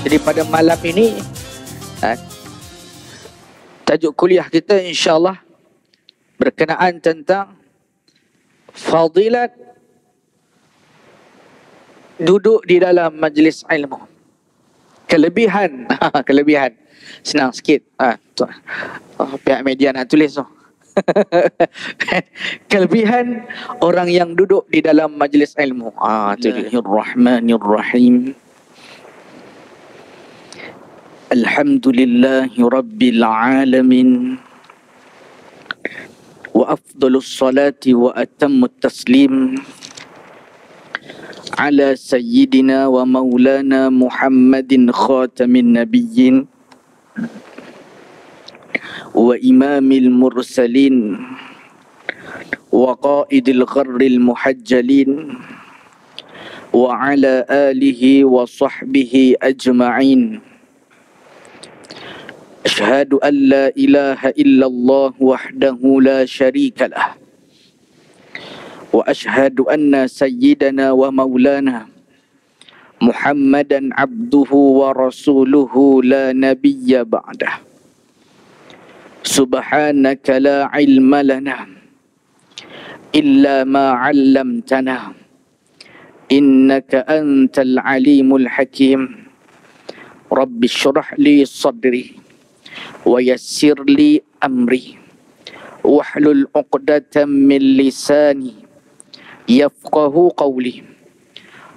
Jadi pada malam ini tajuk kuliah kita insya-Allah berkenaan tentang fadilat duduk di dalam majlis ilmu. Kelebihan, kelebihan. Senang sikit. Pihak media nak tulis tu. Kelebihan orang yang duduk di dalam majlis ilmu. Bismillahirrahmanirrahim. Alhamdulillahi rabbil alamin. Wa afdalus salati wa atammut taslim ala sayyidina wa maulana Muhammadin khatamin nabiyyin wa imamil mursalin wa qaidil gharril muhajjalin wa ala alihi wa sahbihi ajma'in. Asyhadu an la ilaha illallah wahdahu la syarika lah wa asyhadu anna sayyidana wa maulana Muhammadan abduhu wa rasuluhu la nabiyya ba'dah. Subhanaka la ilma lana illa ma 'allamtana innaka antal alimul hakim. Rabbi shrah li sadri wa yassir li amri wahlul 'uqdatam min lisani yafqahu qawli.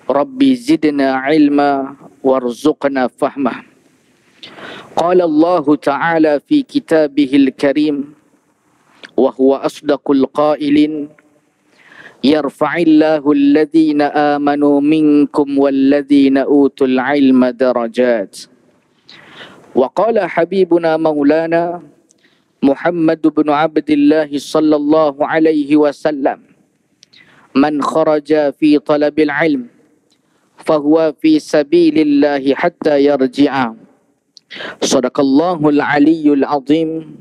Rabbi zidna ilma warzuqna fahma. Qala Allah Ta'ala fi kitabihil karim wa huwa asdaqul qailin yarfa'illahu alladhina amanu minkum walladhina utul ilma darajat. Wa qala habibuna maulana Muhammad bin Abdullah sallallahu alaihi wasallam, man kharaja fi talabil ilm fahuwa fi sabilillahi hatta yarji'a. Sadaqallahul aliyyul azim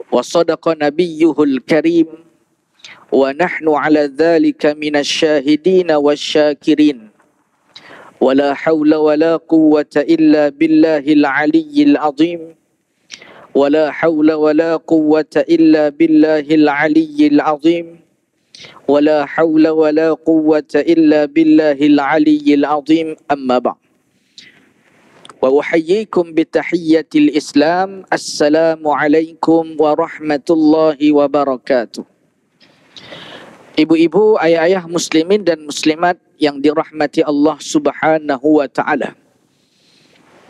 wa sadaqa nabiyyuhul karim wa nahnu ala dhalika minasy syahidin wasyakirin. Wala hawla wala quwwata illa billahil aliyyil azim. Wala hawla wala quwwata illa billahil aliyyil azim. Wala hawla wala quwwata illa billahil aliyyil azim. Amma ba'd. Wa uhayyikum bitahiyyatil Islam. Assalamu alaikum warahmatullahi wabarakatuh. Ibu-ibu, ayah-ayah muslimin dan muslimat yang dirahmati Allah Subhanahu wa taala.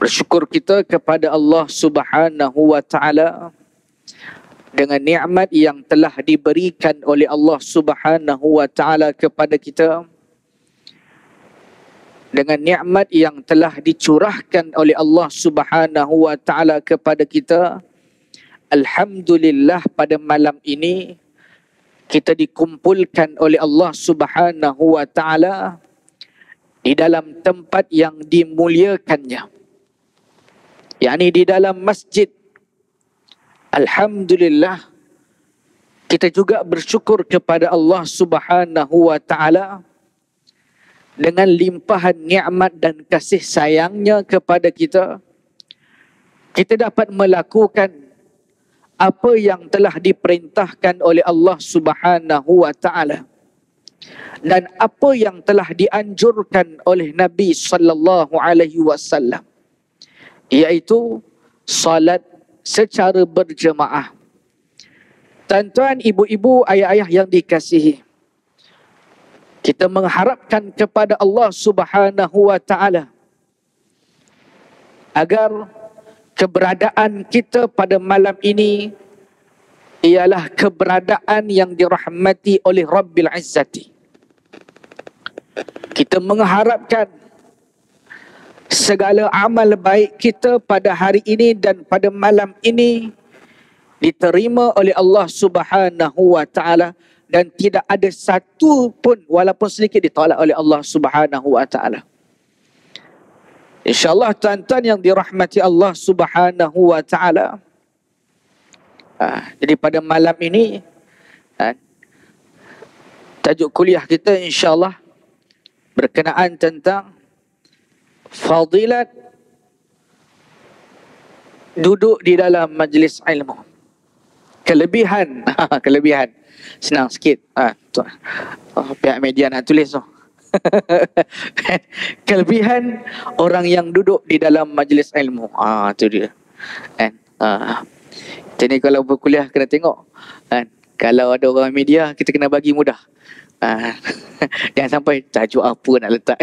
Bersyukur kita kepada Allah Subhanahu wa taala dengan nikmat yang telah diberikan oleh Allah Subhanahu wa taala kepada kita, dengan nikmat yang telah dicurahkan oleh Allah Subhanahu wa taala kepada kita. Alhamdulillah, pada malam ini kita dikumpulkan oleh Allah Subhanahu wa taala di dalam tempat yang dimuliakannya, yakni di dalam masjid. Alhamdulillah, kita juga bersyukur kepada Allah Subhanahu wa taala dengan limpahan nikmat dan kasih sayangnya kepada kita. Kita dapat melakukan apa yang telah diperintahkan oleh Allah Subhanahu wa taala dan apa yang telah dianjurkan oleh Nabi sallallahu alaihi wasallam, iaitu salat secara berjemaah. Tuan-tuan, ibu-ibu, ayah-ayah yang dikasihi, kita mengharapkan kepada Allah Subhanahu wa taala agar keberadaan kita pada malam ini ialah keberadaan yang dirahmati oleh Rabbil Izzati. Kita mengharapkan segala amal baik kita pada hari ini dan pada malam ini diterima oleh Allah Subhanahu wa taala dan tidak ada satu pun walaupun sedikit ditolak oleh Allah Subhanahu wa taala. InsyaAllah tuan-tuan yang dirahmati Allah Subhanahu wa ta'ala. Jadi pada malam ini tajuk kuliah kita insyaAllah berkenaan tentang fadilat duduk di dalam majlis ilmu. Kelebihan, kelebihan. Senang sikit. Pihak media nak tulis tu. Kelebihan orang yang duduk di dalam majlis ilmu. Tu dia. Kan? Jadi kalau berkuliah kena tengok. Kan? Kalau ada orang media, kita kena bagi mudah. Jangan sampai tajuk apa nak letak.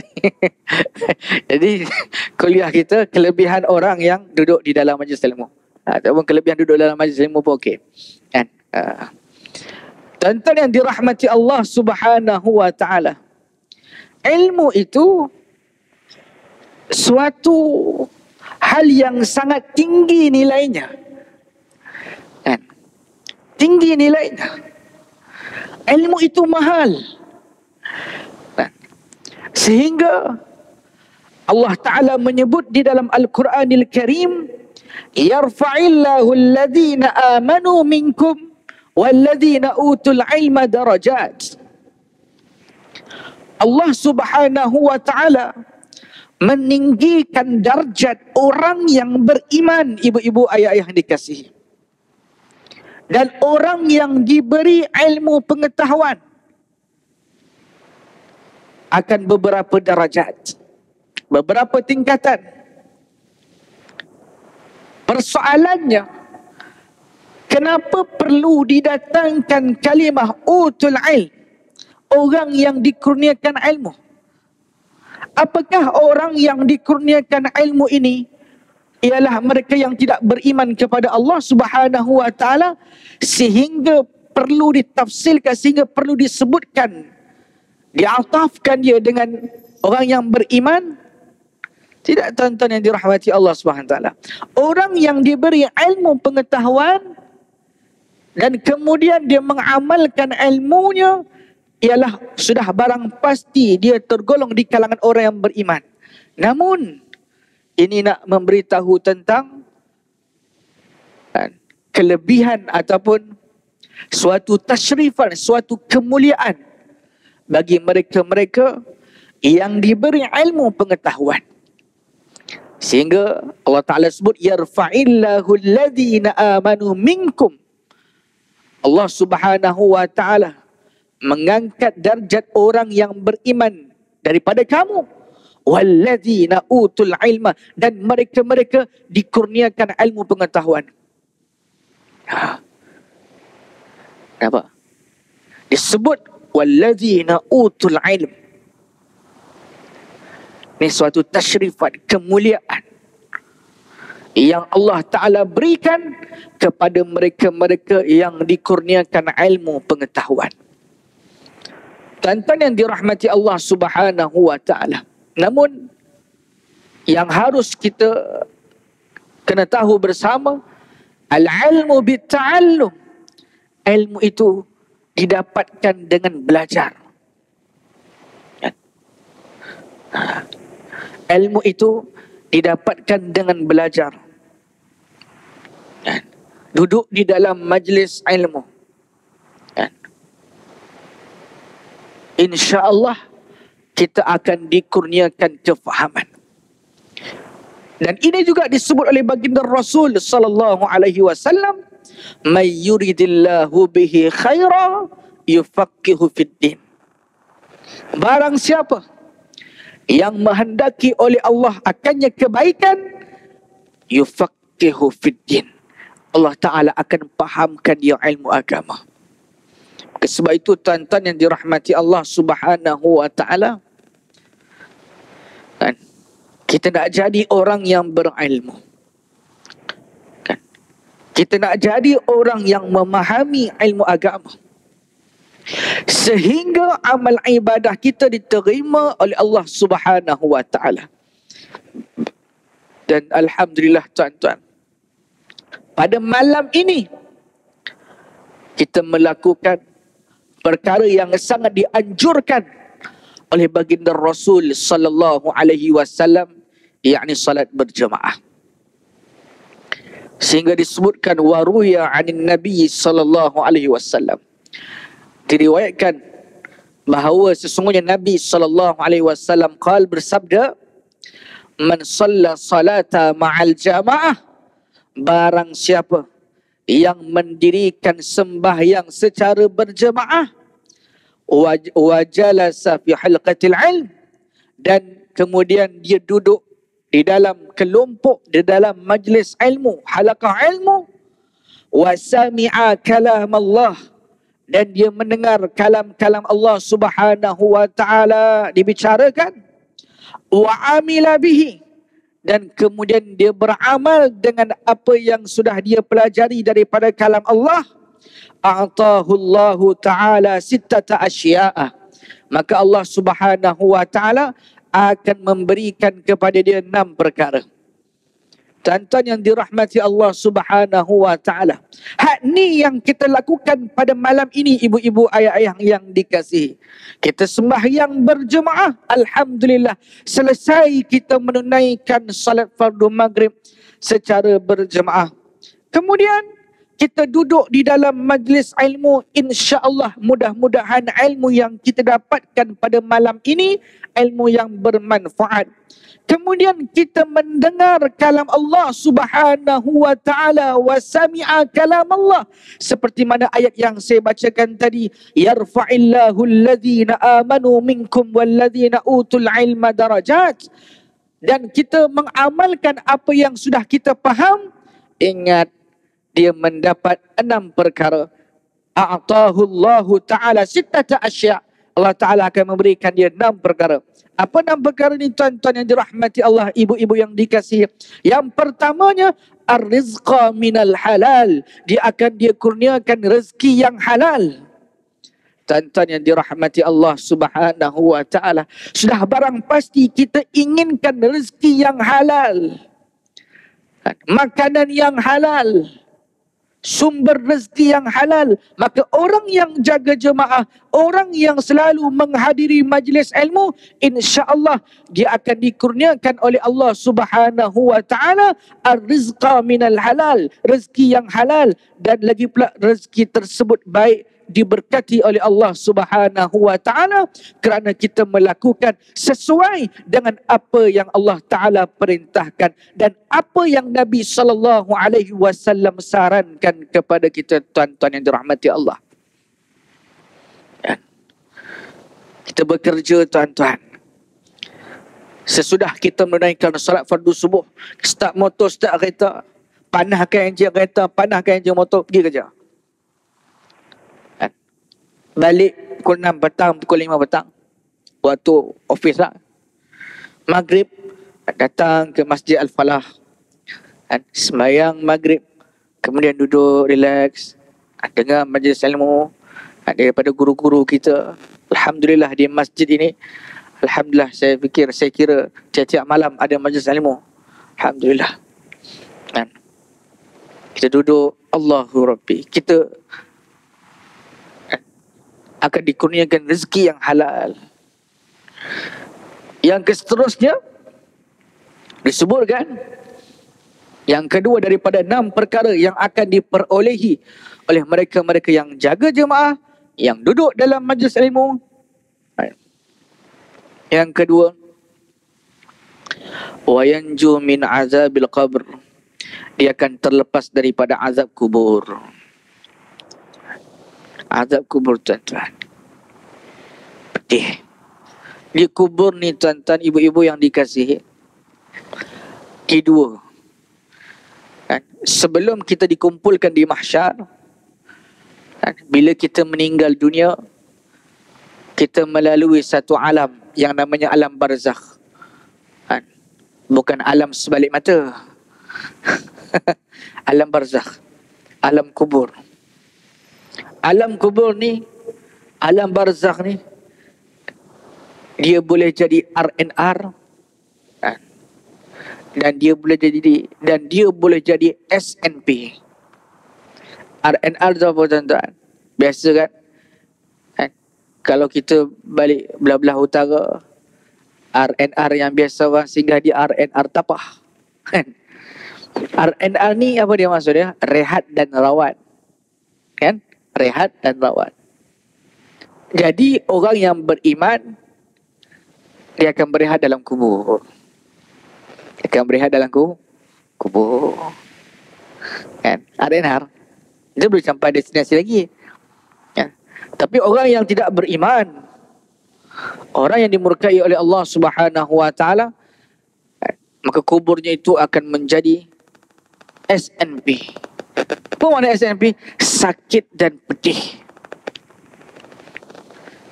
Jadi kuliah kita kelebihan orang yang duduk di dalam majlis ilmu. Ataupun kelebihan duduk dalam majlis ilmu pun okey. Kan? Tuan-tuan yang dirahmati Allah Subhanahu wa taala. Ilmu itu suatu hal yang sangat tinggi nilainya. Kan? Tinggi nilainya. Ilmu itu mahal. Kan? Sehingga Allah Ta'ala menyebut di dalam Al-Quranil Karim, yarfa'illahu alladhina amanu minkum walladhina utul ilma darajat. Allah Subhanahu wa Ta'ala meninggikan darjat orang yang beriman, ibu-ibu ayah-ayah yang dikasihi, dan orang yang diberi ilmu pengetahuan akan beberapa darajat, beberapa tingkatan. Persoalannya, kenapa perlu didatangkan kalimah utul ilm, orang yang dikurniakan ilmu? Apakah orang yang dikurniakan ilmu ini ialah mereka yang tidak beriman kepada Allah Subhanahu wa taala, sehingga perlu ditafsirkan, sehingga perlu disebutkan, diatafkan dia dengan orang yang beriman? Tidak, tuan-tuan yang dirahmati Allah Subhanahu wa taala. Orang yang diberi ilmu pengetahuan dan kemudian dia mengamalkan ilmunya, ialah sudah barang pasti dia tergolong di kalangan orang yang beriman. Namun ini nak memberitahu tentang kelebihan ataupun suatu tasyrifan, suatu kemuliaan bagi mereka-mereka yang diberi ilmu pengetahuan. Sehingga Allah Ta'ala sebut, yarfa'illahu alladhina amanu minkum. Allah Subhanahu wa Ta'ala mengangkat darjat orang yang beriman daripada kamu. Walladzina utul ilma, dan mereka-mereka dikurniakan ilmu pengetahuan. Kenapa? Disebut walladzina utul ilm. Ini suatu tasyrifat, kemuliaan yang Allah Ta'ala berikan kepada mereka-mereka yang dikurniakan ilmu pengetahuan. Tuan-tuan yang dirahmati Allah Subhanahu wa Ta'ala. Namun yang harus kita kena tahu bersama, al-ilmu bitta'allum. Ilmu itu didapatkan dengan belajar. Ilmu itu didapatkan dengan belajar. Duduk di dalam majlis ilmu. InsyaAllah kita akan dikurniakan kefahaman. Dan ini juga disebut oleh baginda Rasul sallallahu alaihi wasallam, may yuridillahu bihi khaira yufaqihu fid din. Barang siapa yang menghendaki oleh Allah akannya kebaikan, yufaqihu fid din, Allah Ta'ala akan pahamkan dia ilmu agama. Sebab itu tuan-tuan yang dirahmati Allah Subhanahu wa Ta'ala, kan, kita nak jadi orang yang berilmu, kan, kita nak jadi orang yang memahami ilmu agama, sehingga amal ibadah kita diterima oleh Allah Subhanahu wa Ta'ala. Dan alhamdulillah tuan-tuan, pada malam ini kita melakukan perkara yang sangat dianjurkan oleh baginda Rasul sallallahu alaihi wasallam, yakni salat berjemaah. Sehingga disebutkan waruya 'anin Nabi sallallahu alaihi wasallam, diriwayatkan bahawa sesungguhnya Nabi sallallahu alaihi wasallam qal, bersabda, Man shalla salata ma'al jamaah, barang siapa yang mendirikan sembahyang secara berjemaah, wa jalasa fi halqatil ilm, dan kemudian dia duduk di dalam kelompok, di dalam majlis ilmu, halaqah ilmu, wa sami'a kalam Allah, dan dia mendengar kalam-kalam Allah Subhanahu wa taala dibicarakan, wa amila bihi, dan kemudian dia beramal dengan apa yang sudah dia pelajari daripada kalam Allah, a'tahu Allah taala sittata asya'a, maka Allah Subhanahu wa taala akan memberikan kepada dia 6 perkara. Tuan-tuan yang dirahmati Allah Subhanahu wa taala, hak ni yang kita lakukan pada malam ini, ibu-ibu, ayah-ayah yang dikasihi. Kita sembahyang berjemaah, alhamdulillah, selesai kita menunaikan salat fardu maghrib secara berjemaah. Kemudian kita duduk di dalam majlis ilmu, insya-Allah mudah-mudahan ilmu yang kita dapatkan pada malam ini ilmu yang bermanfaat. Kemudian kita mendengar kalam Allah Subhanahu wa taala, wa sami'a kalam Allah, seperti mana ayat yang saya bacakan tadi, yarfa'illahu alladhina amanu minkum walladhina utul ilma darajat, dan kita mengamalkan apa yang sudah kita faham. Ingat, dia mendapat 6 perkara. A'tahu Allah taala sittata asya', Allah taala akan memberikan dia 6 perkara. Apa 6 perkara ni tuan-tuan yang dirahmati Allah, ibu-ibu yang dikasihi? Yang pertamanya, ar-rizqa minal halal. Dia kurniakan rezeki yang halal. Tuan-tuan yang dirahmati Allah Subhanahu wa taala, sudah barang pasti kita inginkan rezeki yang halal, makanan yang halal, sumber rezeki yang halal. Maka orang yang jaga jemaah, orang yang selalu menghadiri majlis ilmu, insya-Allah dia akan dikurniakan oleh Allah Subhanahu wa taala ar-rizqa minal halal, rezeki yang halal, dan lagi pula rezeki tersebut baik diberkati oleh Allah Subhanahu wa taala kerana kita melakukan sesuai dengan apa yang Allah taala perintahkan dan apa yang Nabi sallallahu alaihi wasallam sarankan kepada kita. Tuan-tuan yang dirahmati Allah, kita bekerja tuan-tuan, sesudah kita menunaikan solat fardu subuh, start motor, start kereta, panahkan enjin kereta, panahkan enjin motor, pergi kerja. Balik pukul 6 petang, pukul 5 petang, waktu office lah. Maghrib datang ke Masjid Al-Falah, sembahyang maghrib, kemudian duduk relax, dengar majlis ilmu daripada guru-guru kita. Alhamdulillah di masjid ini, alhamdulillah, saya kira tiap-tiap malam ada majlis ilmu. Alhamdulillah. Kita duduk, Allahu Rabbi, kita akan dikurniakan rezeki yang halal. Yang seterusnya disebutkan, yang kedua daripada 6 perkara yang akan diperolehi oleh mereka-mereka yang jaga jemaah, yang duduk dalam majlis ilmu. Yang kedua, wa yanju min azabil qabr, dia akan terlepas daripada azab kubur. Azab kubur tuan-tuan, pedih. Di kubur ni tuan-tuan, ibu-ibu yang dikasihi, kedua, sebelum kita dikumpulkan di mahsyar, bila kita meninggal dunia, kita melalui satu alam yang namanya alam barzakh. Bukan alam sebalik mata. Alam barzakh, alam kubur. Alam kubur ni, alam barzakh ni, dia boleh jadi RNR, dan dia boleh jadi SNP. RNR tu apa tuan-tuan? Biasa kan? Kalau kita balik belah-belah utara, RNR yang biasa orang singgah di RNR Tapah. RNR ni apa dia maksud dia? Rehat dan rawat. Kan? Rehat dan rawat. Jadi orang yang beriman, dia akan berehat dalam kubur. Akan berehat dalam kubur. Kan? Ada dia belum sampai destinasi lagi. Kan? Tapi orang yang tidak beriman, orang yang dimurkai oleh Allah Subhanahu wa taala, maka kuburnya itu akan menjadi SNP. Apa makna SNP? Sakit dan pedih.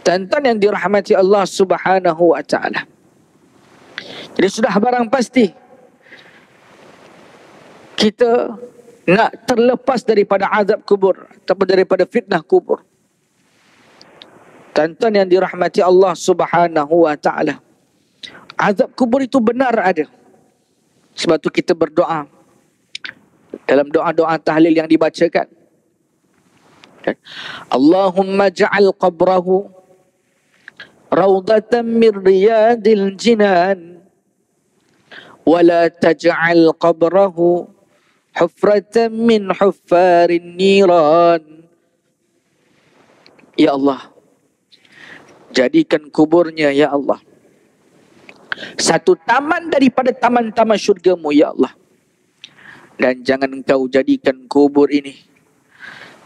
Tuan-tuan yang dirahmati Allah Subhanahu wa taala. Jadi sudah barang pasti kita nak terlepas daripada azab kubur ataupun daripada fitnah kubur. Tuan-tuan yang dirahmati Allah Subhanahu wa taala, azab kubur itu benar ada. Sebab tu kita berdoa dalam doa-doa tahlil yang dibacakan. Allahumma ja'al qabrahu rawdatan min riyadil jinan wa la taj'al qabrahu hufratan min huffarin niran. Ya Allah, jadikan kuburnya ya Allah satu taman daripada taman-taman syurga-Mu ya Allah. Dan jangan Engkau jadikan kubur ini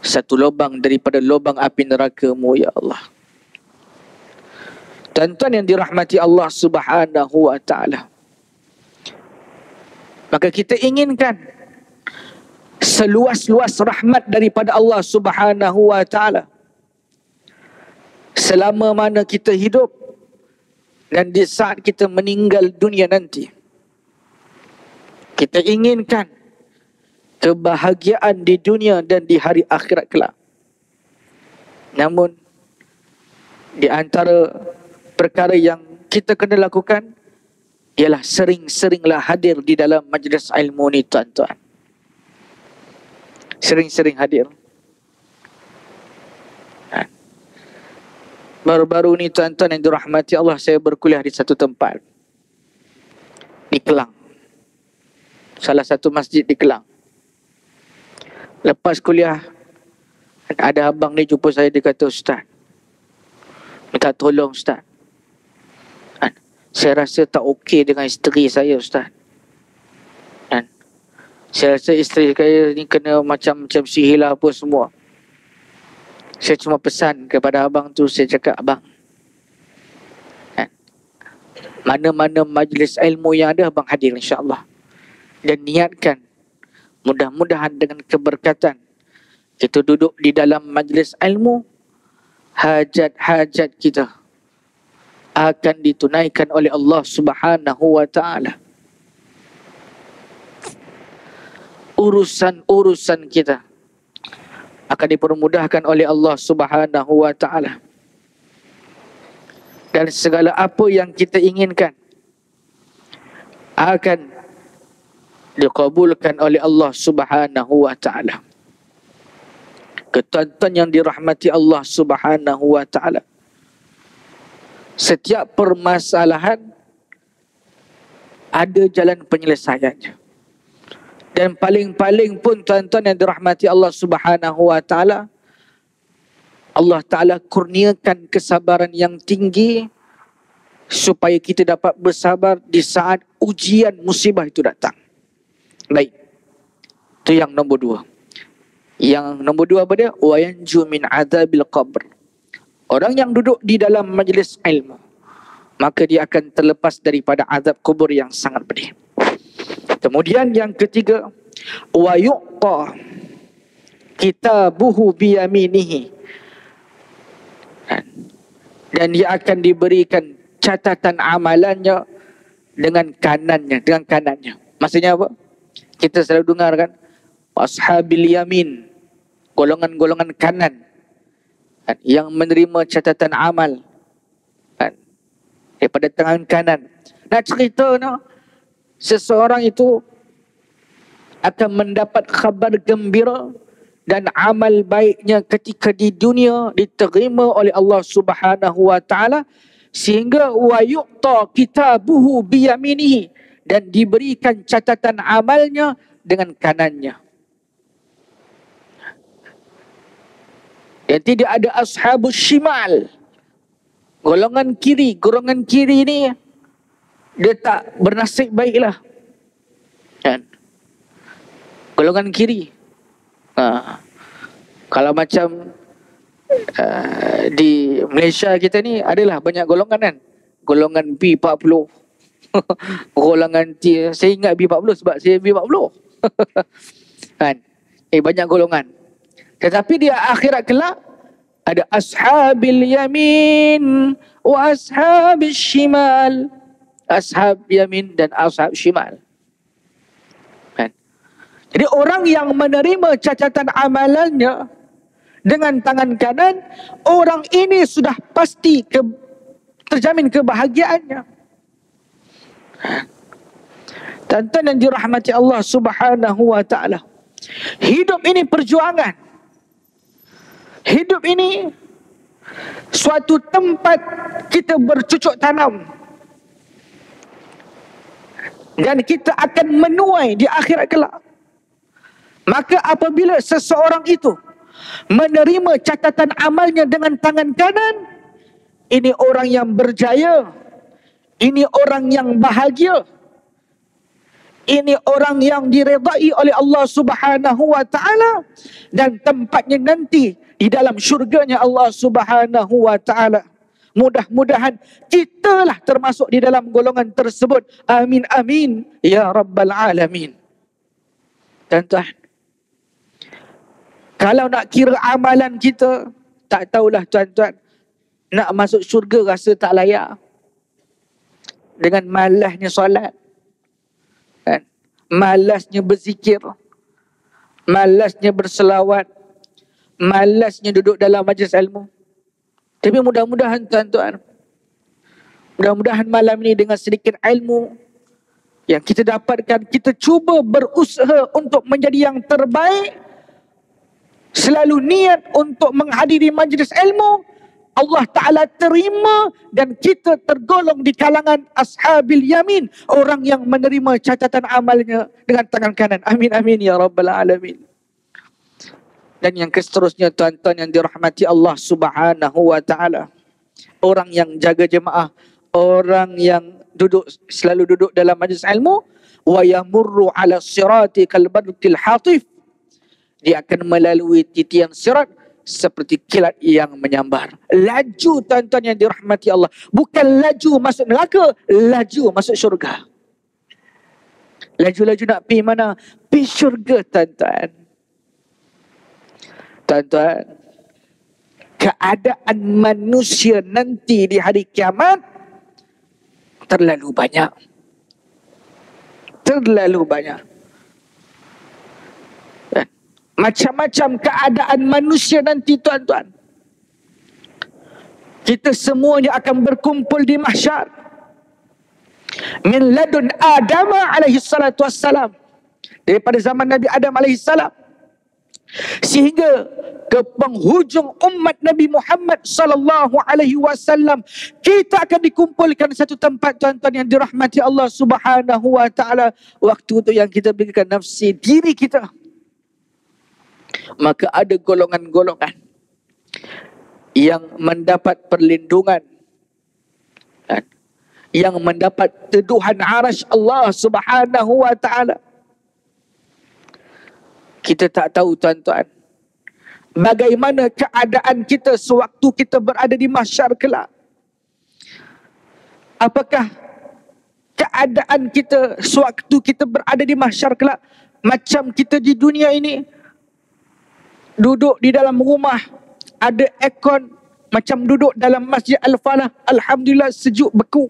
satu lubang daripada lubang api neraka-Mu ya Allah. Tuan-tuan yang dirahmati Allah Subhanahu wa taala, maka kita inginkan seluas-luas rahmat daripada Allah Subhanahu wa taala selama mana kita hidup dan di saat kita meninggal dunia nanti. Kita inginkan kebahagiaan di dunia dan di hari akhirat kelak. Namun di antara perkara yang kita kena lakukan ialah sering-seringlah hadir di dalam majlis ilmu ni tuan-tuan. Sering-sering hadir. Baru-baru ni tuan-tuan yang dirahmati Allah, saya berkuliah di satu tempat di Kelang, salah satu masjid di Kelang. Lepas kuliah, ada abang ni jumpa saya, dia kata, "Ustaz, minta tolong Ustaz, saya rasa tak okey dengan isteri saya Ustaz. Dan saya rasa isteri saya ni kena macam sihir lah apa semua. Saya cuma pesan kepada abang tu, saya cakap, abang, mana-mana majlis ilmu yang ada, abang hadir insyaAllah. Dan niatkan, mudah-mudahan dengan keberkatan kita duduk di dalam majlis ilmu, hajat-hajat kita akan ditunaikan oleh Allah Subhanahu wa ta'ala. Urusan-urusan kita akan dipermudahkan oleh Allah Subhanahu wa ta'ala. Dan segala apa yang kita inginkan akan dikabulkan oleh Allah Subhanahu wa ta'ala. Tuan-tuan yang dirahmati Allah Subhanahu wa ta'ala, setiap permasalahan ada jalan penyelesaiannya. Dan paling-paling pun tuan-tuan yang dirahmati Allah Subhanahu wa ta'ala, Allah Ta'ala kurniakan kesabaran yang tinggi supaya kita dapat bersabar di saat ujian musibah itu datang. Baik, itu yang nombor 2. Yang nombor 2 apa dia? Wa yanju min adzabil qabr. Orang yang duduk di dalam majlis ilmu, maka dia akan terlepas daripada azab kubur yang sangat pedih. Kemudian yang ketiga, wa yuqta kitabuhu biyaminihi. Dan dia akan diberikan catatan amalannya dengan kanannya. Maksudnya apa? Kita selalu dengar kan, ashabil yamin, golongan-golongan kanan yang menerima catatan amal daripada tangan kanan. Nak cerita seseorang itu akan mendapat khabar gembira dan amal baiknya ketika di dunia diterima oleh Allah Subhanahu wa ta'ala, sehingga wa yuqta kitabuhu biyaminihi, dan diberikan catatan amalnya dengan kanannya. Dan tidak ada ashabus shimal, golongan kiri ni dia tak bernasib baiklah. golongan kiri. Kalau macam di Malaysia kita ni adalah banyak golongan kan. Golongan B40. Golongan T. Saya ingat B40 sebab saya B40. Kan? Banyak golongan. Tetapi dia akhirat kelak ada ashabil yamin wa ashabil shimal. Ashab yamin dan ashab shimal. Kan? Jadi orang yang menerima catatan amalannya dengan tangan kanan, orang ini sudah pasti terjamin kebahagiaannya. Tuan-tuan yang dirahmati Allah Subhanahu wa ta'ala, hidup ini perjuangan. Hidup ini suatu tempat kita bercucuk tanam, dan kita akan menuai di akhirat kelak. Maka apabila seseorang itu menerima catatan amalnya dengan tangan kanan, ini orang yang berjaya, ini orang yang bahagia, ini orang yang diredai oleh Allah Subhanahu wa ta'ala, dan tempatnya nanti di dalam syurganya Allah Subhanahu wa ta'ala. Mudah-mudahan kitalah termasuk di dalam golongan tersebut. Amin amin ya rabbal alamin. Tuan-tuan, kalau nak kira amalan kita, tak tahulah tuan-tuan, nak masuk syurga rasa tak layak. Dengan malasnya solat, kan? Malasnya berzikir, malasnya berselawat, malasnya duduk dalam majlis ilmu. Tapi mudah-mudahan tuan-tuan, mudah-mudahan malam ini dengan sedikit ilmu yang kita dapatkan, kita cuba berusaha untuk menjadi yang terbaik. Selalu niat untuk menghadiri majlis ilmu, Allah Ta'ala terima, dan kita tergolong di kalangan ashabil yamin, orang yang menerima catatan amalnya dengan tangan kanan. Amin amin ya rabbal alamin. Dan yang seterusnya tuan-tuan yang dirahmati Allah Subhanahu wa ta'ala, orang yang jaga jemaah, orang yang selalu duduk dalam majlis ilmu, wa yamurru ala sirati kal barqil hatif, dia akan melalui titian sirat seperti kilat yang menyambar. Laju tuan-tuan yang dirahmati Allah, bukan laju masuk neraka, laju masuk syurga. Laju-laju nak pergi mana? Pergi syurga tuan-tuan. Tuan-tuan, keadaan manusia nanti di hari kiamat terlalu banyak. Terlalu banyak. Macam-macam keadaan manusia nanti tuan-tuan. Kita semuanya akan berkumpul di mahsyar. Min ladun Adam alaihi salatu wassalam. Daripada zaman Nabi Adam alaihi salam sehingga ke penghujung umat Nabi Muhammad sallallahu alaihi wasallam, kita akan dikumpulkan satu tempat tuan-tuan yang dirahmati Allah Subhanahu wa taala. Waktu itu yang kita berikan nafsi diri kita. Maka ada golongan-golongan yang mendapat perlindungan, yang mendapat teduhan arasy Allah Subhanahu wa taala. Kita tak tahu tuan-tuan, bagaimana keadaan kita sewaktu kita berada di mahsyar kelak. Apakah keadaan kita sewaktu kita berada di mahsyar kelak macam kita di dunia ini? Duduk di dalam rumah, ada aircon, macam duduk dalam Masjid Al-Falah, alhamdulillah sejuk beku.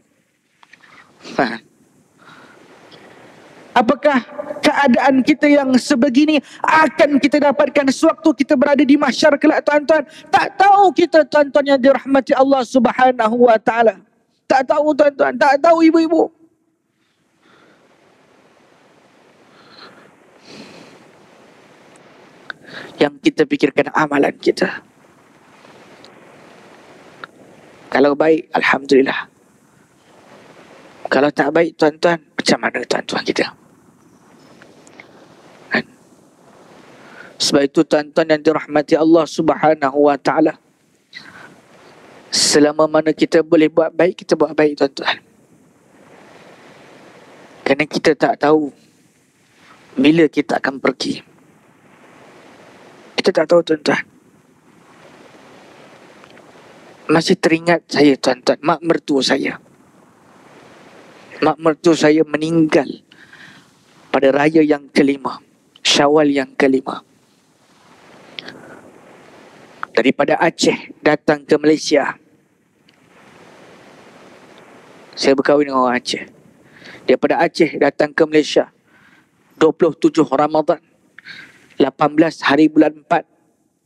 Apakah keadaan kita yang sebegini akan kita dapatkan sewaktu kita berada di mahsyar kelak tuan-tuan? Tak tahu kita tuan-tuan yang dirahmati Allah Subhanahu wa taala. Tak tahu tuan-tuan, tak tahu ibu-ibu. Yang kita fikirkan amalan kita. Kalau baik, alhamdulillah. Kalau tak baik tuan-tuan, macam mana tuan-tuan kita? Sebab itu tuan-tuan yang dirahmati Allah Subhanahu wa ta'ala, selama mana kita boleh buat baik, kita buat baik tuan-tuan. Kerana kita tak tahu bila kita akan pergi. Kita tak tahu tuan-tuan. Masih teringat saya tuan-tuan, mak mertua saya. Mak mertua saya meninggal pada raya yang kelima, Syawal yang kelima. Daripada Aceh datang ke Malaysia. Saya berkahwin dengan orang Aceh. Daripada Aceh datang ke Malaysia 27 Ramadan 18 hari bulan 4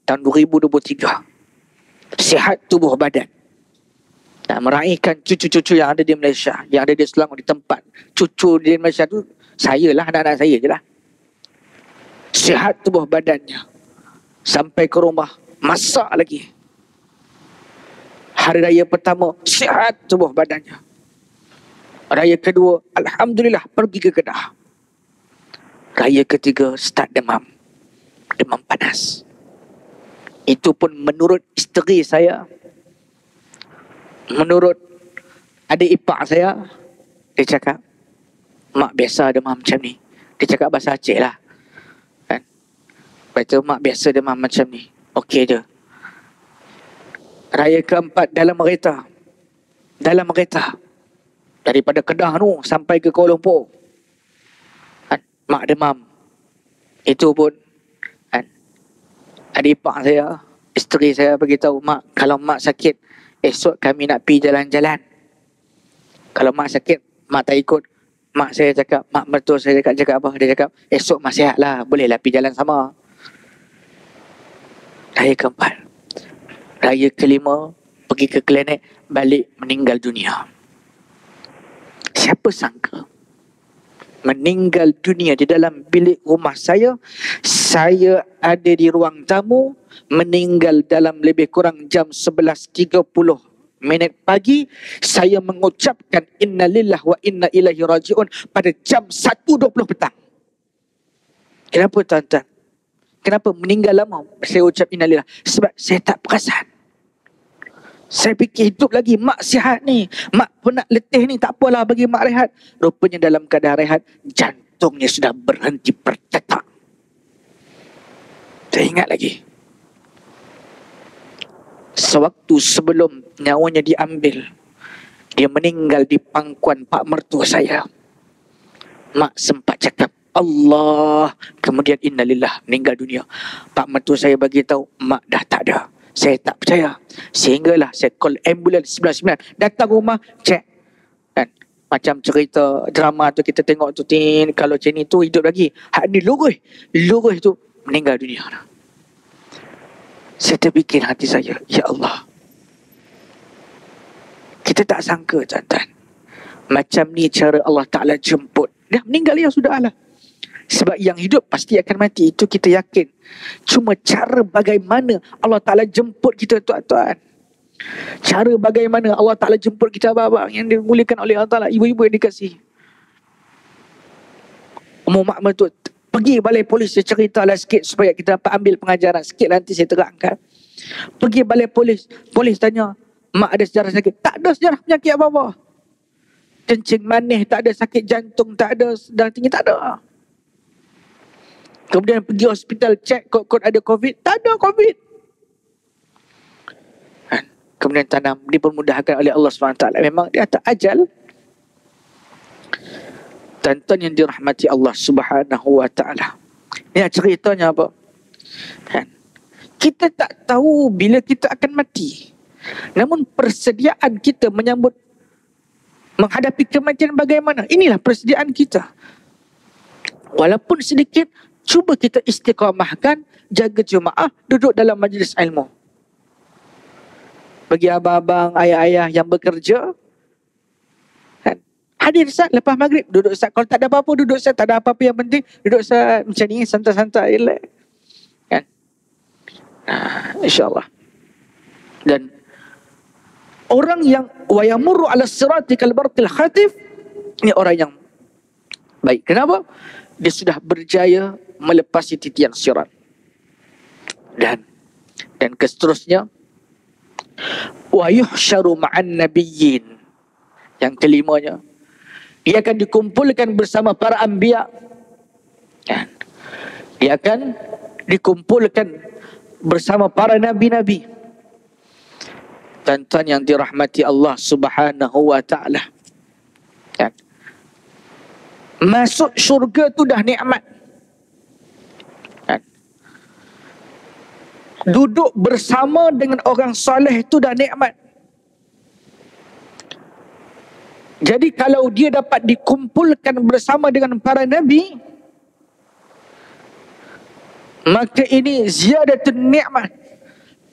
tahun 2023. Sihat tubuh badan. Nak meraihkan cucu-cucu yang ada di Malaysia, yang ada di Selangor, di tempat. Cucu di Malaysia tu saya lah, anak-anak saya je lah. Sihat tubuh badannya. Sampai ke rumah, masak lagi. Hari raya pertama, sihat tubuh badannya. Raya kedua, alhamdulillah, pergi ke Kedah. Raya ketiga, start demam. Demam panas. Itu pun menurut isteri saya, menurut adik ipar saya, dia cakap, mak biasa demam macam ni. Dia cakap bahasa Aceh lah. Kan? Lepas tu, mak biasa demam macam ni. Okey je. Raya keempat dalam kereta. Dalam kereta. Daripada Kedah tu sampai ke Kuala Lumpur. Kan? Mak demam. Itu pun kan? Adik ipar saya, isteri saya beritahu, mak, kalau mak sakit, esok kami nak pergi jalan-jalan. Kalau mak sakit, mak tak ikut. Mak saya cakap, mak mertua saya cakap apa? Dia cakap, esok mak sihat lah, bolehlah pergi jalan sama. Raya keempat. Raya kelima, pergi ke klinik, balik meninggal dunia. Siapa sangka meninggal dunia di dalam bilik rumah saya. Saya ada di ruang tamu, meninggal dalam lebih kurang jam 11.30 pagi. Saya mengucapkan innalillah wa inna ilaihi raji'un pada jam 1.20 petang. Kenapa tuan-tuan? Kenapa meninggal lama saya ucap innalillah? Sebab saya tak perasan. Saya fikir hidup lagi, mak sihat ni, mak penat letih ni, tak apalah bagi mak rehat. Rupanya dalam keadaan rehat, jantungnya sudah berhenti berdetak. Saya ingat lagi. Sewaktu sebelum nyawanya diambil, dia meninggal di pangkuan pak mertua saya. Mak sempat cakap, Allah, kemudian innalillah, meninggal dunia. Pak mertua saya bagi tahu, mak dah tak ada. Saya tak percaya. Sehinggalah saya call ambulans 99. Datang rumah, cek. Kan? Macam cerita drama tu kita tengok tu, kalau macam ni tu hidup lagi. Hak ni lurus. Lurus tu meninggal dunia. Saya terfikir hati saya, ya Allah. Kita tak sangka tuan-tuan. Macam ni cara Allah Ta'ala jemput. Dah meninggal ya, sudah lah. Sebab yang hidup pasti akan mati. Itu kita yakin. Cuma cara bagaimana Allah Ta'ala jemput kita tuan-tuan. Cara bagaimana Allah Ta'ala jemput kita abang-abang yang dimuliakan oleh Allah Ta'ala. Ibu-ibu yang dikasih. Umum makmur tu, pergi balai polis, saya ceritalah sikit supaya kita dapat ambil pengajaran. Sikit nanti saya terangkan. Pergi balai polis. Polis tanya, mak ada sejarah sakit? Tak ada sejarah penyakit apa-apa. Kencing manis, tak ada sakit jantung, tak ada darah tinggi, tak ada. Kemudian pergi hospital, cek kod-kod ada COVID. Tak ada COVID. Kemudian tanam, dipermudahkan oleh Allah SWT. Memang dia tak ajal. Tuan-tuan yang dirahmati Allah SWT. Ini ceritanya apa? Kita tak tahu bila kita akan mati. Namun persediaan kita menyambut, menghadapi kematian bagaimana? Inilah persediaan kita. Walaupun sedikit, cuba kita istiqamahkan, jaga jemaah, duduk dalam majlis ilmu. Bagi abang-abang, ayah-ayah yang bekerja, kan? Hadir Ustaz lepas maghrib, duduk Ustaz. Kalau tak ada apa-apa, duduk Ustaz. Tak ada apa-apa yang penting, duduk Ustaz. Macam ni, santai-santai, relax. Kan? InsyaAllah. Dan orang yang wayamurru ala sirati kalbarqil khatif, ini orang yang baik. Kenapa? Dia sudah berjaya melepasi titian sirat. Dan seterusnya, wa yuhsyaru ma'an nabiyyin. Yang kelimanya, dia akan dikumpulkan bersama para anbiya. Kan? Dia akan dikumpulkan bersama para nabi-nabi. Tuan-tuan yang dirahmati Allah Subhanahu wa taala. Kan? Masuk syurga tu dah nikmat. Kan? Duduk bersama dengan orang soleh tu dah nikmat. Jadi kalau dia dapat dikumpulkan bersama dengan para nabi, maka ini ziyadatun ni'mat,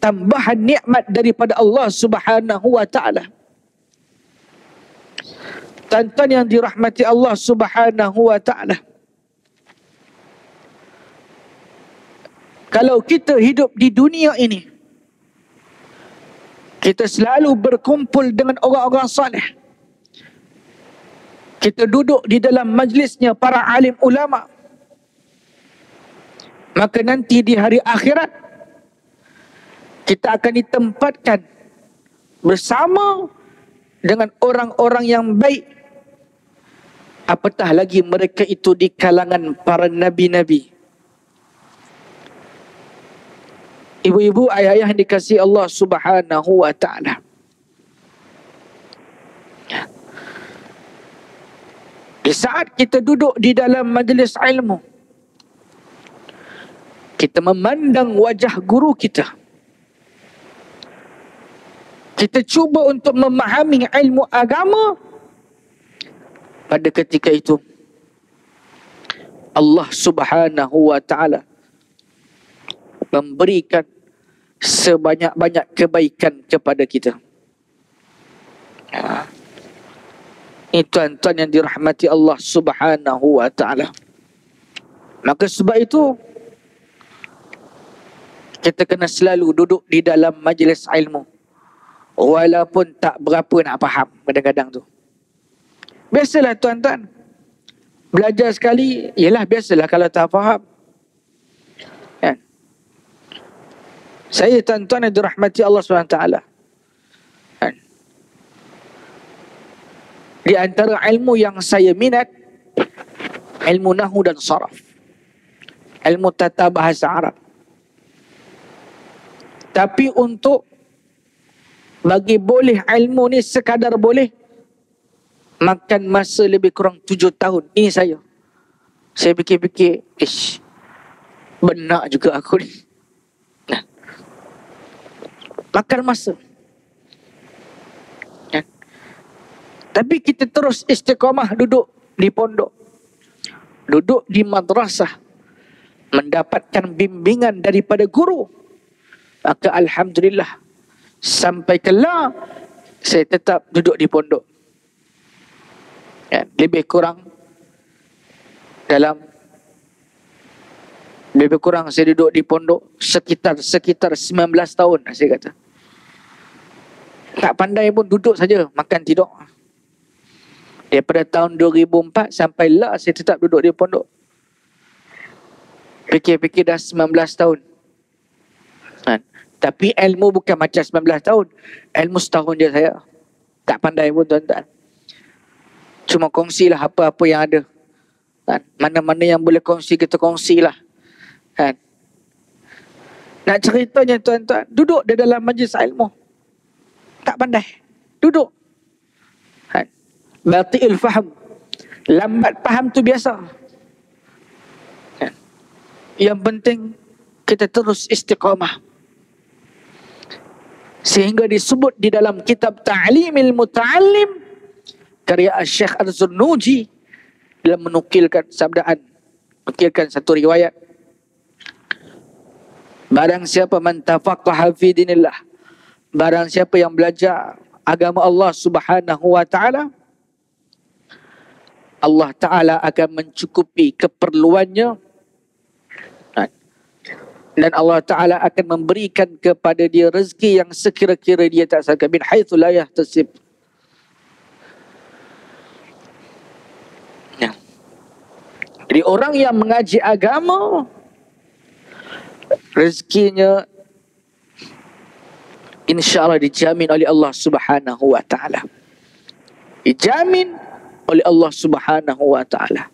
tambahan nikmat daripada Allah Subhanahu wa taala. Tuan-tuan yang dirahmati Allah Subhanahu wa taala, kalau kita hidup di dunia ini, kita selalu berkumpul dengan orang-orang saleh, kita duduk di dalam majlisnya para alim ulama, maka nanti di hari akhirat kita akan ditempatkan bersama dengan orang-orang yang baik, apatah lagi mereka itu di kalangan para nabi-nabi. Ibu-ibu, ayah-ayah yang dikasihi Allah Subhanahu wa taala, di saat kita duduk di dalam majlis ilmu, kita memandang wajah guru kita, kita cuba untuk memahami ilmu agama, pada ketika itu Allah Subhanahu wa taala memberikan sebanyak-banyak kebaikan kepada kita. Ini tuan-tuan yang dirahmati Allah Subhanahu wa taala. Maka sebab itu kita kena selalu duduk di dalam majlis ilmu, walaupun tak berapa nak faham kadang-kadang tu. Biasalah tuan-tuan, belajar sekali, ialah biasalah kalau tak faham. Kan? Saya tuan-tuan yang dirahmati Allah SWT, kan? Di antara ilmu yang saya minat, ilmu nahwu dan saraf, ilmu tata bahasa Arab. Tapi untuk bagi boleh ilmu ni sekadar boleh, makan masa lebih kurang 7 tahun. Ini saya fikir-fikir, benar juga aku ni. Nah, makan masa. Nah, tapi kita terus istiqamah duduk di pondok, duduk di madrasah, mendapatkan bimbingan daripada guru. Maka alhamdulillah, sampai kelak saya tetap duduk di pondok. Ya, lebih kurang saya duduk di pondok sekitar 19 tahun, saya kata. Tak pandai pun duduk saja, makan tidur. Daripada tahun 2004 sampai lah saya tetap duduk di pondok. Fikir-fikir dah 19 tahun. Tapi ilmu bukan macam 19 tahun. Ilmu setahun je saya. Tak pandai pun tuan-tuan. Cuma kongsilah apa-apa yang ada. Kan? Mana-mana yang boleh kongsi, kita kongsilah. Kan? Nak ceritanya tuan-tuan, duduk di dalam majlis ilmu, tak pandai. Duduk. Kan? Bati'il faham. Lambat faham tu biasa. Kan? Yang penting kita terus istiqamah. Sehingga disebut di dalam kitab Ta'limil Muta'allim, karya Syekh Az-Zunnuji, dalam menukilkan satu riwayat, barang siapa man tafaqaha fi dinillah, barang siapa yang belajar agama Allah Subhanahu wa taala, Allah taala akan mencukupi keperluannya, dan Allah Ta'ala akan memberikan kepada dia rezeki yang sekira-kira dia tak sangka, min haitsu la yahtasib. Ya. Jadi orang yang mengaji agama, rezekinya insya-Allah dijamin oleh Allah Subhanahu wa taala. Dijamin oleh Allah Subhanahu wa taala.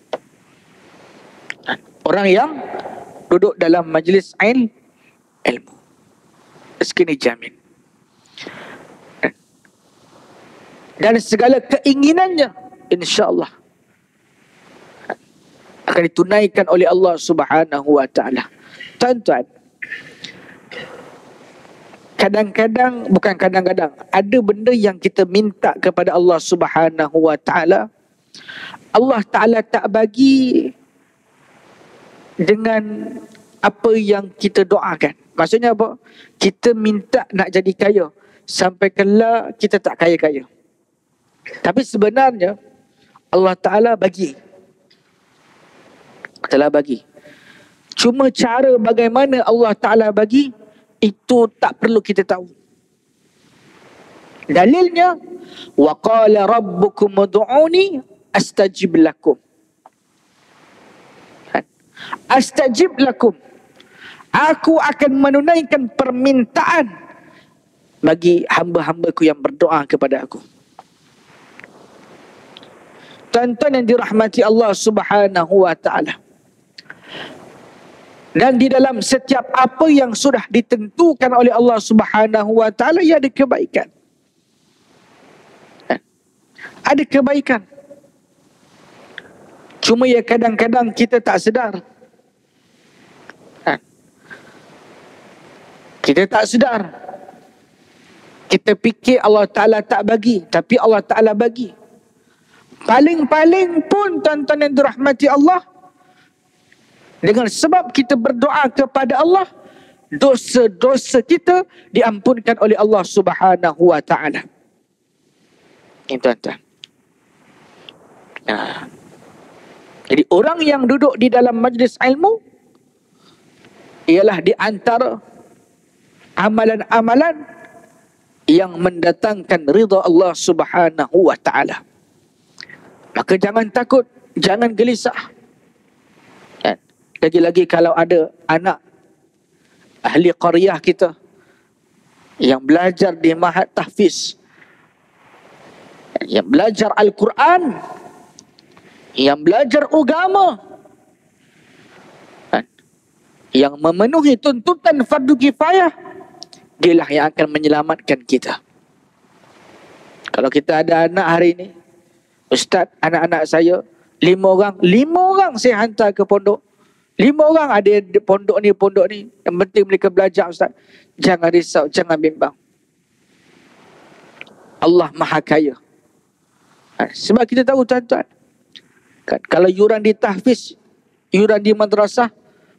Orang yang duduk dalam majlis ilmu. Rezeki ni jamin. Dan segala keinginannya insya-Allah akan ditunaikan oleh Allah Subhanahu wa taala. Tuan-tuan, kadang-kadang, bukan kadang-kadang, ada benda yang kita minta kepada Allah Subhanahu wa taala, Allah Taala tak bagi dengan apa yang kita doakan. Maksudnya apa? Kita minta nak jadi kaya, sampai kelak kita tak kaya-kaya. Tapi sebenarnya Allah Ta'ala bagi. Telah bagi. Cuma cara bagaimana Allah Ta'ala bagi, itu tak perlu kita tahu. Dalilnya, wa qala rabbukum ud'uni astajib lakum. Astajib lakum. Aku akan menunaikan permintaan bagi hamba-hambaku yang berdoa kepada aku. Tuan-tuan yang dirahmati Allah Subhanahu wa taala. Dan di dalam setiap apa yang sudah ditentukan oleh Allah Subhanahu wa taala, ia ada kebaikan. Ada kebaikan. Cuma ya kadang-kadang kita tak sedar. Kita tak sedar. Kita fikir Allah Ta'ala tak bagi, tapi Allah Ta'ala bagi. Paling-paling pun tuan-tuan yang dirahmati Allah, dengan sebab kita berdoa kepada Allah, dosa-dosa kita diampunkan oleh Allah Subhanahu wa taala. Ini tuan-tuan. Jadi orang yang duduk di dalam majlis ilmu ialah di antara amalan-amalan yang mendatangkan ridha Allah Subhanahu wa taala. Maka jangan takut, jangan gelisah. Lagi-lagi kalau ada anak ahli qaryah kita yang belajar di Mahat Tahfiz, yang belajar Al-Quran, yang belajar agama, yang memenuhi tuntutan fardu kifayah, dialah yang akan menyelamatkan kita. Kalau kita ada anak hari ini, Ustaz, anak-anak saya 5 orang saya hantar ke pondok. 5 orang ada di pondok ni. Yang penting mereka belajar, Ustaz. Jangan risau, jangan bimbang. Allah Maha Kaya. Sebab kita tahu tuan-tuan, kan, kalau yuran di tahfiz, yuran di madrasah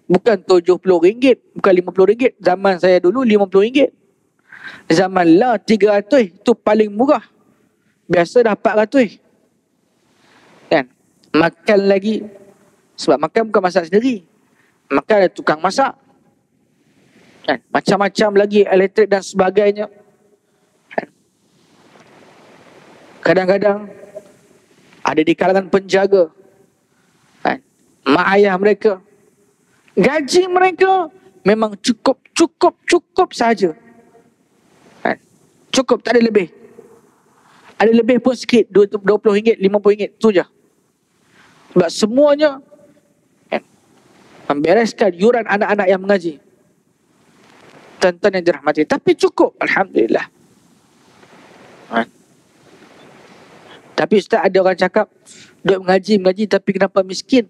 bukan RM70, bukan RM50. Zaman saya dulu RM50. Zaman lah 300, itu paling murah. Biasa dah 400. Kan? Makan lagi, sebab makan bukan masak sendiri, makan ada tukang masak, kan? Macam-macam lagi, elektrik dan sebagainya, kan? Kadang-kadang ada di kalangan penjaga, kan? Mak ayah mereka, gaji mereka memang cukup sahaja, kan? Cukup, tak ada lebih. Ada lebih pun sikit, RM20, RM50, tu je. Sebab semuanya membereskan yuran anak-anak yang mengaji. Tuan-tuan yang dirahmati. Tapi cukup, alhamdulillah. Tapi Ustaz, ada orang cakap duk mengaji tapi kenapa miskin?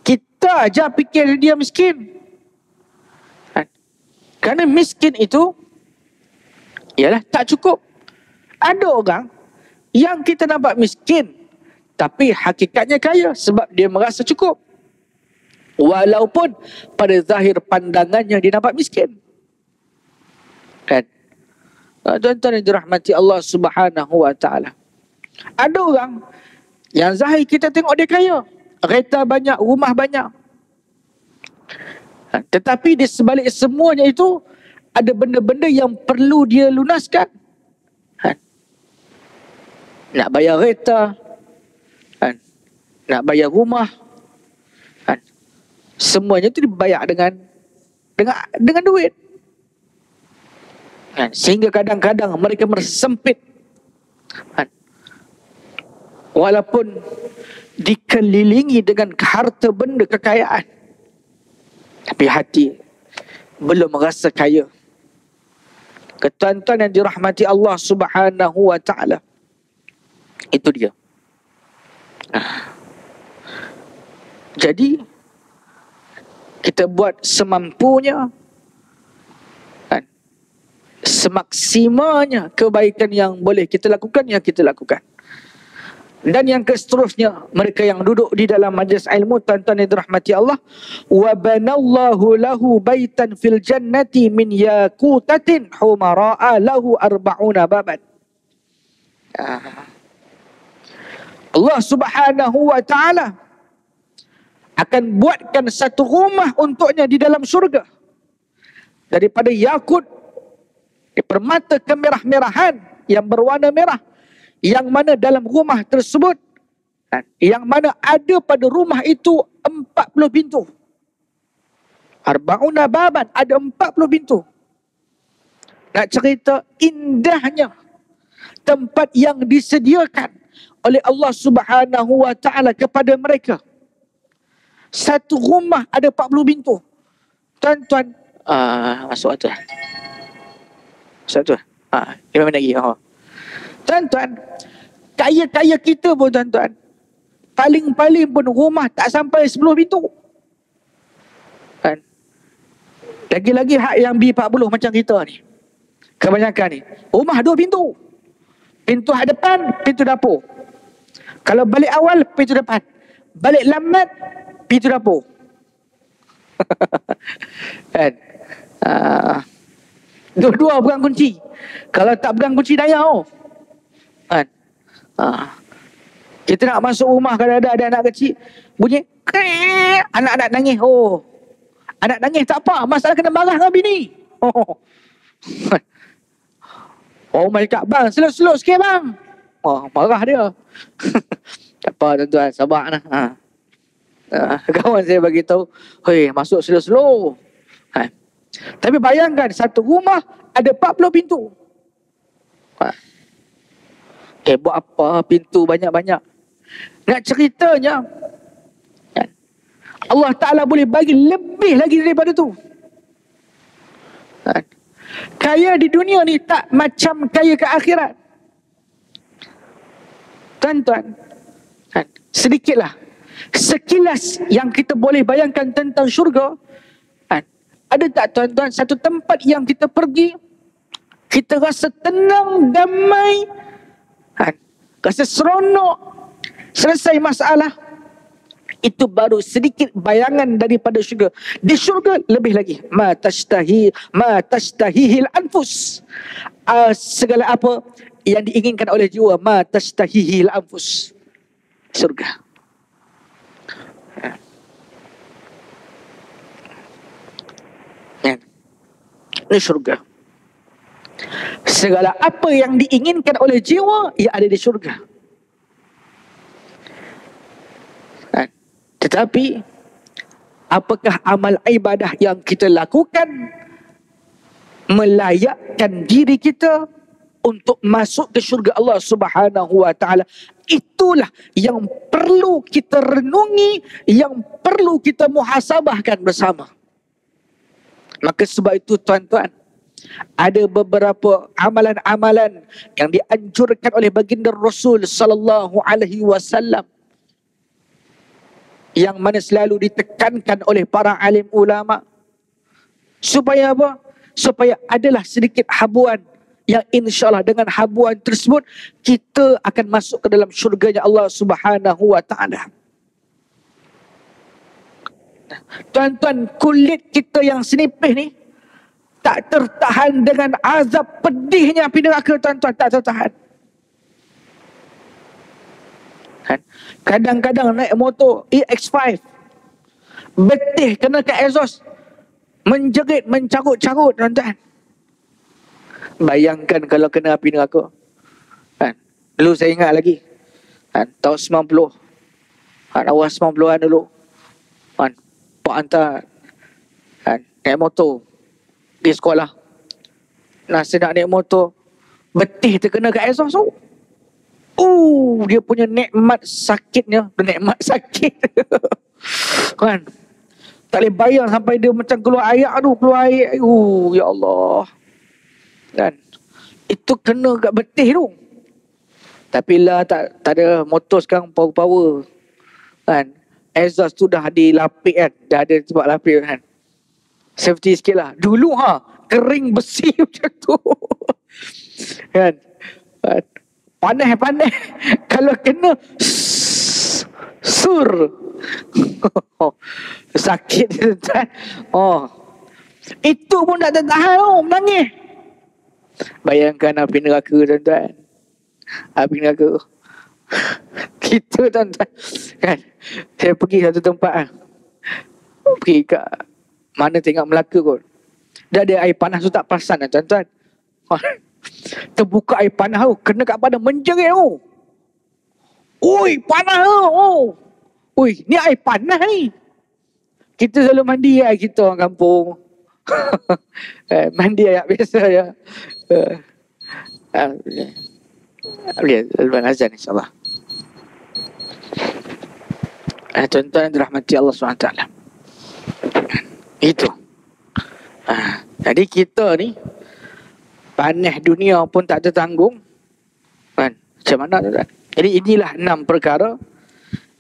Kita aja fikir dia miskin. Kerana miskin itu ialah tak cukup. Ada orang yang kita nampak miskin, tapi hakikatnya kaya sebab dia merasa cukup. Walaupun pada zahir pandangannya dia nampak miskin. Kan? Tuan-tuan yang dirahmati Allah Subhanahu wa taala. Ada orang yang zahir kita tengok dia kaya, kereta banyak, rumah banyak. Tetapi di sebalik semuanya itu ada benda-benda yang perlu dia lunaskan. Nak bayar kereta, nak bayar rumah, semuanya itu dibayar dengan duit. Sehingga kadang-kadang mereka merasa sempit. Walaupun dikelilingi dengan harta benda kekayaan. tapi hati belum merasa kaya. Tuan-tuan yang dirahmati Allah Subhanahu wa taala, itu dia. Jadi kita buat semampunya, kan? Semaksimalnya kebaikan yang boleh kita lakukan, yang kita lakukan. Dan yang seterusnya, mereka yang duduk di dalam majlis ilmu, tuan-tuan yang dirahmati Allah, wa banallahu lahu baitan fil jannati min yakutatin humara'a lahu arba'una baban. Allah Subhanahu wa taala akan buatkan satu rumah untuknya di dalam syurga daripada yakut, permata kemerah-merahan yang berwarna merah, yang mana dalam rumah tersebut, yang mana ada pada rumah itu 40 pintu. Arba'una baban, ada 40 pintu. Nak cerita indahnya tempat yang disediakan oleh Allah Subhanahu wa taala kepada mereka. Satu rumah ada 40 pintu. Tuan-tuan, masuk tu. Masuk tu. 5 minit lagi. Tuan-tuan, kaya-kaya kita pun tuan-tuan, paling-paling pun rumah tak sampai 10 pintu. Kan? Lagi-lagi hak yang B40 macam kita ni. Kebanyakan ni, rumah 2 pintu. Pintu hak depan, pintu dapur. Kalau balik awal, pintu depan. Balik lambat, pintu dapur. Kan? Dua-dua pegang kunci. Kalau tak pegang kunci dayau. Kan? Kita nak masuk rumah, kalau ada anak kecil, bunyi anak-anak nangis. Anak nangis tak apa, masalah kena marah dengan bini. My God, bang, slow sikit bang. Marah dia. Tak apa tuan-tuan, sabar lah. Kawan saya bagi tahu, masuk slow. Tapi bayangkan satu rumah ada 40 pintu. Buat apa pintu banyak-banyak? Nak ceritanya, Allah Ta'ala boleh bagi lebih lagi daripada tu. Kaya di dunia ni tak macam kaya ke akhirat. Tuan-tuan, sedikitlah, sekilas yang kita boleh bayangkan tentang syurga. Ada tak tuan-tuan satu tempat yang kita pergi, kita rasa tenang, damai, rasa seronok, selesai masalah. Itu baru sedikit bayangan daripada syurga. Di syurga lebih lagi. Ma tashtahihil anfus. Segala apa yang diinginkan oleh jiwa. Ma tashtahihil anfus. Syurga. Ini syurga. Segala apa yang diinginkan oleh jiwa, ia ada di syurga. Tetapi apakah amal ibadah yang kita lakukan melayakkan diri kita untuk masuk ke syurga Allah Subhanahu wa taala? Itulah yang perlu kita renungi, yang perlu kita muhasabahkan bersama. Maka sebab itu tuan-tuan, ada beberapa amalan-amalan yang dianjurkan oleh baginda Rasul sallallahu alaihi wasallam, yang mana selalu ditekankan oleh para alim ulama. Supaya apa? Supaya adalah sedikit habuan yang insyaAllah dengan habuan tersebut kita akan masuk ke dalam syurganya Allah Subhanahu wa ta'ala. Tuan-tuan, kulit kita yang senipih ni tak tertahan dengan azab pedihnya api neraka, tuan-tuan, tak tertahan. Kadang-kadang naik motor EX5, betih kena ke exhaust, menjerit, mencarut-carut, tuan-tuan. Bayangkan kalau kena api neraka. Dulu saya ingat lagi, tahun 90, awal 90-an dulu, Pak hantar naik motor pergi sekolah. Saya nak naik motor, betih terkena ke exhaust tu. Dia punya nikmat sakitnya. Nikmat sakit. Kan? Tak boleh bayang sampai dia macam keluar air. Aduh, keluar air. Ya Allah. Kan? Itu kena kat betih tu. Tapi lah tak ada motor sekarang power-power. Kan? Exhaust tu dah dilapik kan. Dah ada sebab lapik kan. Safety sikit lah. Dulu kering besi macam tu. Kan? Panas. Kalau kena sur. Sakit tuan. Itu pun tak tahan menangis. Bayangkan api neraka tuan-tuan. Api neraka. Kita tuan-tuan. Kan? Saya pergi satu tempat pergi kat mana tengok Melaka kot. Dah ada air panas tu tak perasan tuan-tuan. Terbuka air panas tu, kena kat badan menjerit tu. Oi, panas tu. Oi, ni air panas ni. Kita selalu mandi air kita orang kampung. Mandi air biasa ya. Boleh lepas azan insyaAllah. Tuan-tuan yang dirahmati Allah SWT. Itu. Jadi kita ni panas dunia pun tak tertanggung. Kan? Macam mana tuan-tuan? Jadi inilah 6 perkara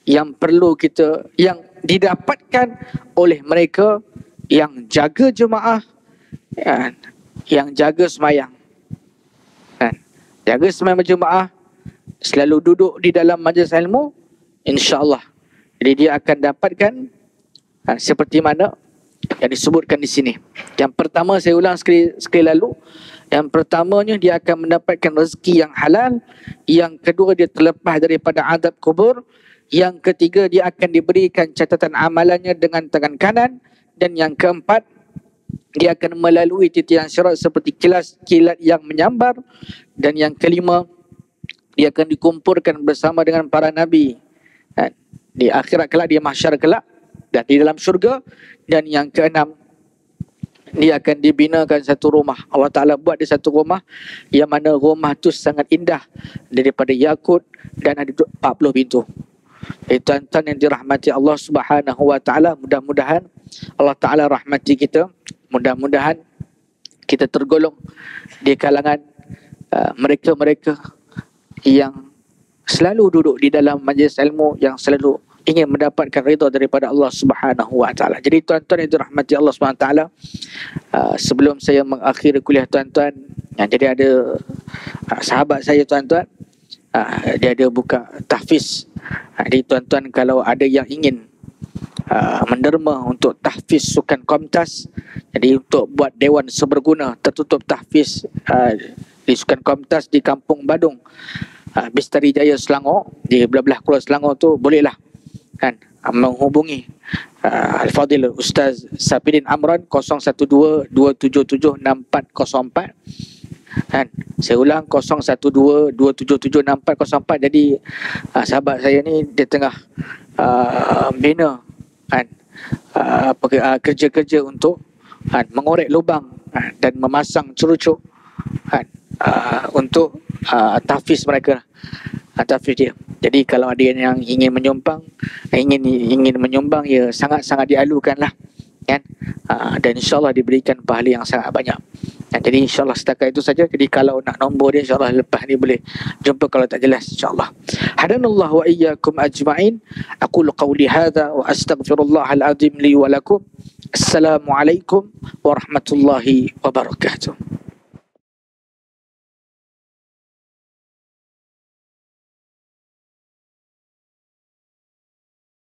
yang perlu kita, yang didapatkan oleh mereka yang jaga jemaah, kan? Yang jaga semayang, kan? Jaga semayang berjemaah, selalu duduk di dalam majlis ilmu, insya-Allah. Jadi dia akan dapatkan seperti mana yang disebutkan di sini. Yang pertama, saya ulang sekali lalu, yang pertamanya dia akan mendapatkan rezeki yang halal, yang kedua dia terlepas daripada azab kubur, yang ketiga dia akan diberikan catatan amalannya dengan tangan kanan, dan yang keempat dia akan melalui titian syarat seperti kilat yang menyambar, dan yang kelima dia akan dikumpulkan bersama dengan para nabi di akhirat kelak, di mahsyar kelak dan di dalam syurga. Dan yang keenam, dia akan dibinakan satu rumah. Allah Ta'ala buat dia satu rumah yang mana rumah tu sangat indah daripada yakut dan ada 40 pintu. Tuan-tuan yang dirahmati Allah Subhanahu Wa Ta'ala, mudah-mudahan Allah Ta'ala rahmati kita. Mudah-mudahan kita tergolong di kalangan mereka-mereka yang selalu duduk di dalam majlis ilmu, yang selalu ingin mendapatkan redha daripada Allah Subhanahu Wa Ta'ala. Jadi tuan-tuan yang dirahmati Allah Subhanahu Wa Ta'ala, sebelum saya mengakhiri kuliah tuan-tuan, jadi ada sahabat saya tuan-tuan, dia ada buka tahfiz. Jadi tuan-tuan kalau ada yang ingin menderma untuk tahfiz sukan Komtas, jadi untuk buat dewan seberguna tertutup tahfiz di sukan Komtas di Kampung Badung, Bistari Jaya Selangor, di belah-belah Kuala Selangor tu, bolehlah kan menghubungi Al-Fadil Ustaz Sapidin Amran 012-277-6404. kan. Saya ulang 012-277-6404. Jadi sahabat saya ni dia tengah bina kan kerja-kerja untuk mengorek lubang dan memasang cerucuk untuk tahfiz mereka, tahfiz dia. Jadi kalau ada yang ingin menyumbang, ingin menyumbang, ya sangat-sangat dialukanlah kan. Dan insyaAllah diberikan pahala yang sangat banyak. Jadi insyaAllah setakat itu saja. Jadi kalau nak nombor dia, insyaAllah lepas ni boleh jumpa kalau tak jelas, insyaAllah. Hadanallahu wa iyyakum ajma'in. Aqulu qawli hadha wa astaghfirullahal azim li wa lakum. Assalamualaikum warahmatullahi wabarakatuh.